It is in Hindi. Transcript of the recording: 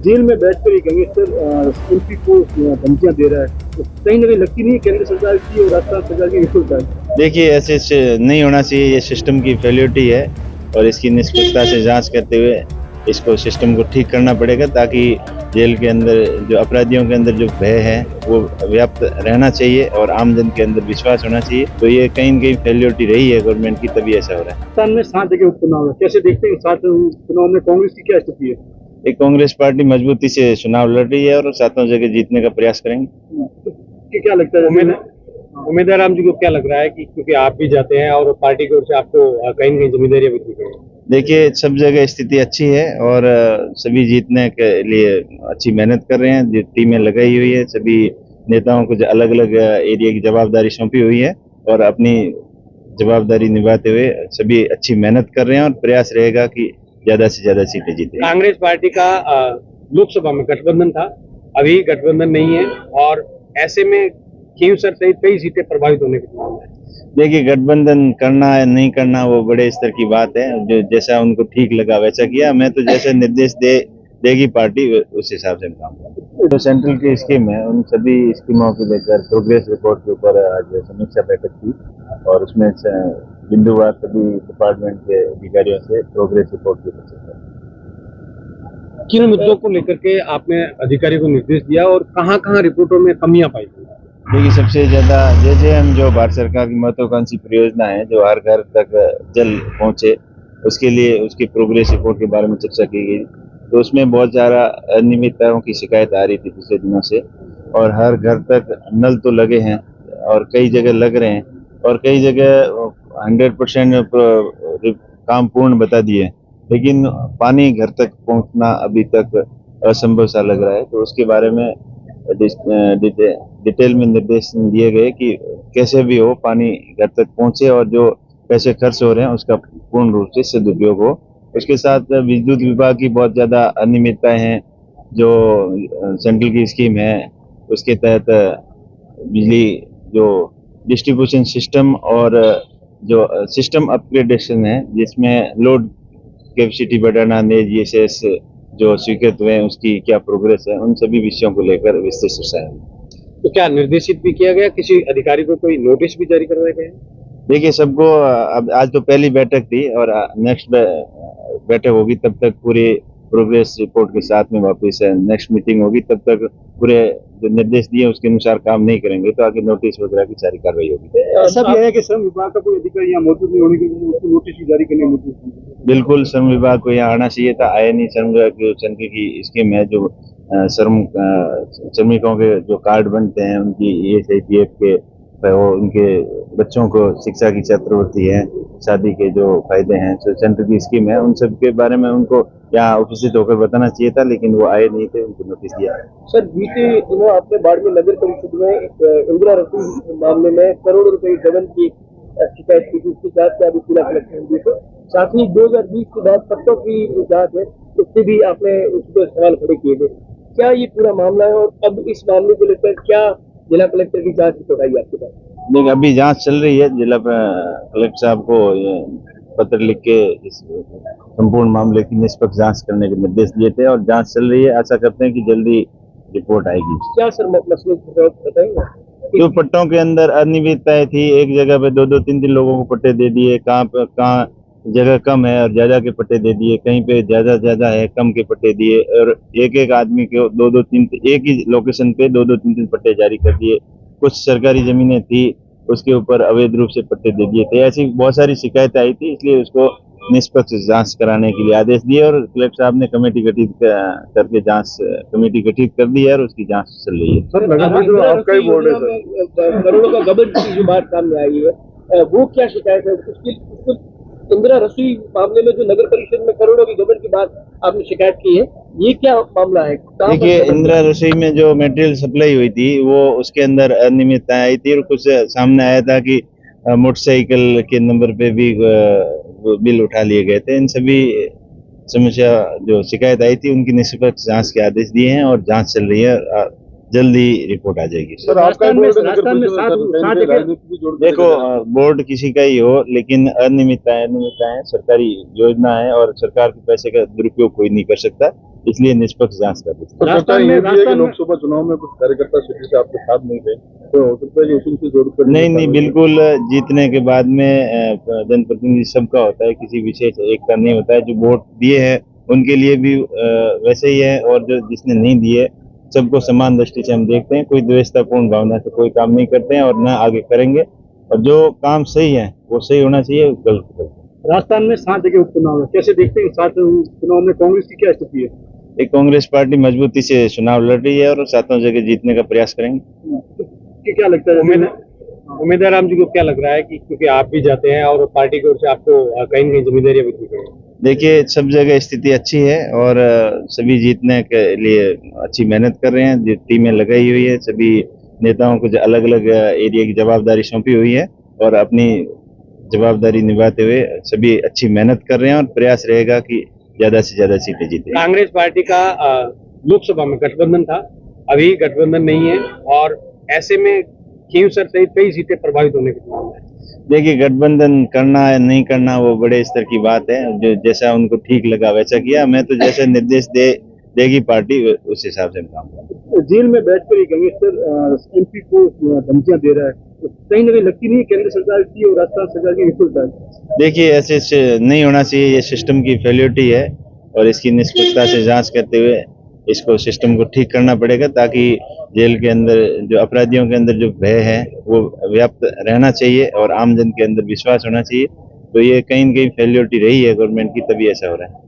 जेल में बैठकर ये गैंगस्टर एमपी को धमकियां दे रहा है, तो कहीं ना कहीं लगती नहीं है केंद्र सरकार की और राजस्थान सरकार की विफलता है? देखिए, ऐसे नहीं होना चाहिए। ये सिस्टम की फेल्योरिटी है और इसकी निष्पक्षता से जांच करते हुए इसको सिस्टम को ठीक करना पड़ेगा, ताकि जेल के अंदर जो अपराधियों के अंदर जो भय है वो व्याप्त रहना चाहिए और आम जन के अंदर विश्वास होना चाहिए। तो ये कहीं न कहीं फेल्योरिटी रही है गवर्नमेंट की, तभी ऐसा हो रहा है। राजस्थान में 7 जगह उपचुनाव है, कैसे देखते हैं 7 चुनाव में कांग्रेस की क्या स्थिति है? एक कांग्रेस पार्टी मजबूती से चुनाव लड़ रही है और सातों जगह जीतने का प्रयास करेंगे। कि क्या लगता है उम्मीदवार राम जी को क्या लग रहा है कि क्योंकि आप भी जाते हैं और पार्टी की ओर से आपको कहीं न कहीं जिम्मेदारियां भी दी गई हैं? देखिए, सब जगह स्थिति अच्छी है और सभी जीतने के लिए अच्छी मेहनत कर रहे हैं। जो टीमें लगाई हुई है, सभी नेताओं को अलग अलग एरिया की जवाबदारी सौंपी हुई है और अपनी जवाबदारी निभाते हुए सभी अच्छी मेहनत कर रहे हैं और प्रयास रहेगा कि ज्यादा से ज्यादा सीटें जीतें। कांग्रेस पार्टी का लोकसभा में गठबंधन था, अभी गठबंधन नहीं है और ऐसे में खींवसर सहित कई सीटें प्रभावित होने की संभावना है। देखिए, गठबंधन करना है नहीं करना वो बड़े स्तर की बात है। जो जैसा उनको ठीक लगा वैसा किया। मैं तो जैसे निर्देश देगी पार्टी उस हिसाब से काम करूंगा। जो सेंट्रल की स्कीम है उन सभी स्कीमों को लेकर प्रोग्रेस रिपोर्ट के ऊपर आज समीक्षा बैठक की और उसमें बिंदुवार सभी डिपार्टमेंट के अधिकारियों से प्रोग्रेस रिपोर्ट की चर्चा। किन मुद्दों को लेकर के आपने अधिकारी को निर्देश दिया और कहां-कहां रिपोर्टों में कमियां पाई गई? देखिए, सबसे ज्यादा जेजेएम जो भारत सरकार की महत्वाकांक्षी परियोजना है, जो हर घर तक जल पहुंचे, उसके लिए उसकी प्रोग्रेस रिपोर्ट के बारे में चर्चा की गई। तो उसमें बहुत सारा अनियमितताओं की शिकायत आ रही थी पिछले दिनों से और हर घर तक नल तो लगे हैं और कई जगह लग रहे हैं और कई जगह 100% काम पूर्ण बता दिए, लेकिन पानी घर तक पहुंचना अभी तक असंभव सा लग रहा है। तो उसके बारे में डिटेल में निर्देश दिए गए कि कैसे भी हो पानी घर तक पहुंचे और जो पैसे खर्च हो रहे हैं उसका पूर्ण रूप से सदुपयोग हो। उसके साथ विद्युत विभाग की बहुत ज़्यादा अनियमितताएं हैं। जो सेंट्रल की स्कीम है उसके तहत बिजली जो डिस्ट्रीब्यूशन सिस्टम और जो सिस्टम अपग्रेडेशन है, जिसमें लोड कैपेसिटी बढ़ाना, नेजीएसएस जो स्वीकृत हुए हैं उसकी क्या प्रोग्रेस है, उन सभी विषयों को लेकर विस्तृत चर्चा है। तो क्या निर्देशित भी किया गया, किसी अधिकारी को कोई नोटिस भी जारी करवाया गया? देखिए, सबको अब आज तो पहली बैठक थी और नेक्स्ट बैठक होगी तब तक पूरी प्रोग्रेस रिपोर्ट के साथ में वापस नेक्स्ट मीटिंग होगी, तब तक पूरे जो निर्देश दिए उसके अनुसार काम नहीं करेंगे तो आगे नोटिस वगैरह की सारी कार्रवाई होगी। ऐसा भी है कि श्रम विभाग का कोई अधिकारी यहाँ मौजूद नहीं होने के लिए उसको नोटिस भी जारी करने में बिल्कुल श्रम विभाग को यहाँ आना चाहिए था, आया नहीं। श्रम विभाग की सेंट्रल की स्कीम है जो श्रमिकों के जो कार्ड बनते हैं उनकी ESIPF के वो उनके बच्चों को शिक्षा की छात्रवृत्ति है, शादी के जो फायदे हैं, जो सेंट्रल की स्कीम है, उन सब के बारे में उनको यहाँ उपस्थित होकर बताना चाहिए था, लेकिन वो आए नहीं थे, उनको नोटिस दिया। सर, बीते दिनों आपने बाड़मेर नगर परिषद में इंदिरा रसोई मामले में करोड़ों रुपए गबन की शिकायत की थी, उसकी जांच का अभी पूरा कलेक्शन हुई। तो साथ ही 2020 के बाद पट्टों की जांच है, उससे भी आपने उस पर सवाल खड़े किए थे। क्या ये पूरा मामला है और अब इस मामले को लेकर क्या जिला कलेक्टर की जांच रिपोर्ट आई आपके पास? देखिए, अभी जांच चल रही है। जिला कलेक्टर साहब को पत्र लिख के इस संपूर्ण मामले की निष्पक्ष जांच करने के निर्देश दिए थे और जांच चल रही है। आशा करते हैं कि जल्दी रिपोर्ट आएगी। क्या सर मसले बताएंगे? जो पट्टों के अंदर अनियमितताएं थी, एक जगह पे 2-2, 3-3 लोगों को पट्टे दे दिए, कहाँ जगह कम है और ज्यादा के पट्टे दे दिए, कहीं पे ज्यादा है कम के पट्टे दिए और एक आदमी को 2-2, 3 एक ही लोकेशन पे 2-2, 3-3 पट्टे जारी कर दिए। कुछ सरकारी जमीनें थी उसके ऊपर अवैध रूप से पट्टे दे दिए थे। ऐसी बहुत सारी शिकायतें आई थी, इसलिए उसको निष्पक्ष जांच कराने के लिए आदेश दिए और कलेक्टर साहब ने कमेटी गठित करके जांच कमेटी गठित कर दी है और उसकी जांच चल रही है। सर, आपका ही बोर्ड है सर, करोड़ों का गबन की जो बात सामने आई है, वो क्या शिकायत है? उसकी इंदिरा रसोई मामले में जो नगर परिषद में करोड़ों की गबन की बात आपने शिकायत की है, ये क्या मामला है? देखिए, इंदिरा रसोई में जो मटेरियल सप्लाई हुई थी वो उसके अंदर अनियमितताएं आई थी और कुछ सामने आया था कि मोटरसाइकिल के नंबर पे भी बिल उठा लिए गए थे। इन सभी समस्या जो शिकायत आई थी उनकी निष्पक्ष जांच के आदेश दिए हैं और जांच चल रही है। जल्द ही रिपोर्ट आ जाएगी। सर आपका राजस्थान में बोर्ड नगर राजस्थान में परिषद सात है, सर, सात कहीं जगह राजनीति भी जोड़ के देखो बोर्ड किसी का ही हो, लेकिन अनियमितताएं सरकारी योजना है और सरकार के पैसे का दुरुपयोग कोई नहीं कर सकता, इसलिए निष्पक्ष जांच कर रही है। तो चर्चा ये भी है कि लोकसभा चुनाव में कुछ कार्यकर्ता सिटी से आपके साथ नहीं गए, तो हो सकता है कि उसी से जोड़ कर नहीं, बिल्कुल जीतने के बाद में जनप्रतिनिधि सबका होता है, किसी विशेष एक का नहीं होता है। जो वोट दिए हैं उनके लिए भी वैसे ही है, और जो जिसने नहीं दिए सबको समान दृष्टि से हम देखते हैं। कोई द्वेषतापूर्ण भावना से कोई काम नहीं करते हैं और न आगे करेंगे, और जो काम सही है वो सही होना चाहिए, गलत करते हैं। राजस्थान में 7 जगह उपचुनाव है, कैसे देखते हैं 7 चुनाव में कांग्रेस की क्या स्थिति है? एक कांग्रेस पार्टी मजबूती से चुनाव लड़ रही है और 7 जगह जीतने का प्रयास करेंगे। कि क्या लगता है उम्मीदवार राम जी को क्या लग रहा है कि क्योंकि आप भी जाते हैं और पार्टी की ओर से आपको कहीं न कहीं जिम्मेदारियां भी दी गई हैं? देखिए, सब जगह स्थिति अच्छी है और सभी जीतने के लिए अच्छी मेहनत कर रहे हैं, जो टीमें लगाई हुई है, सभी नेताओं को अलग अलग एरिया की जवाबदारी सौंपी हुई है और अपनी जवाबदारी निभाते हुए सभी अच्छी मेहनत कर रहे हैं और प्रयास रहेगा कि ज्यादा से ज्यादा सीटें जीतें। कांग्रेस पार्टी का लोकसभा में गठबंधन था, अभी गठबंधन नहीं है और ऐसे में खींवसर सहित कई सीटें प्रभावित होने के संभावना है। देखिए, गठबंधन करना है नहीं करना वो बड़े स्तर की बात है, जो जैसा उनको ठीक लगा वैसा किया। मैं तो जैसे निर्देश देगी पार्टी उस हिसाब से काम करूंगा। जेल में बैठकर ही गैंगस्टर एमपी को धमकियां दे रहा है, तो कहीं ना कहीं लगती नहीं है केंद्र सरकार की और राजस्थान सरकार की विफलता है? देखिए, ऐसे नहीं होना चाहिए, ये सिस्टम की फेल्योरिटी है और इसकी निष्पक्षता से जांच करते हुए इसको सिस्टम को ठीक करना पड़ेगा, ताकि जेल के अंदर जो अपराधियों के अंदर जो भय है वो व्याप्त रहना चाहिए और आमजन के अंदर विश्वास होना चाहिए। तो ये कहीं न कहीं फेल्योरिटी रही है गवर्नमेंट की, तभी ऐसा हो रहा है।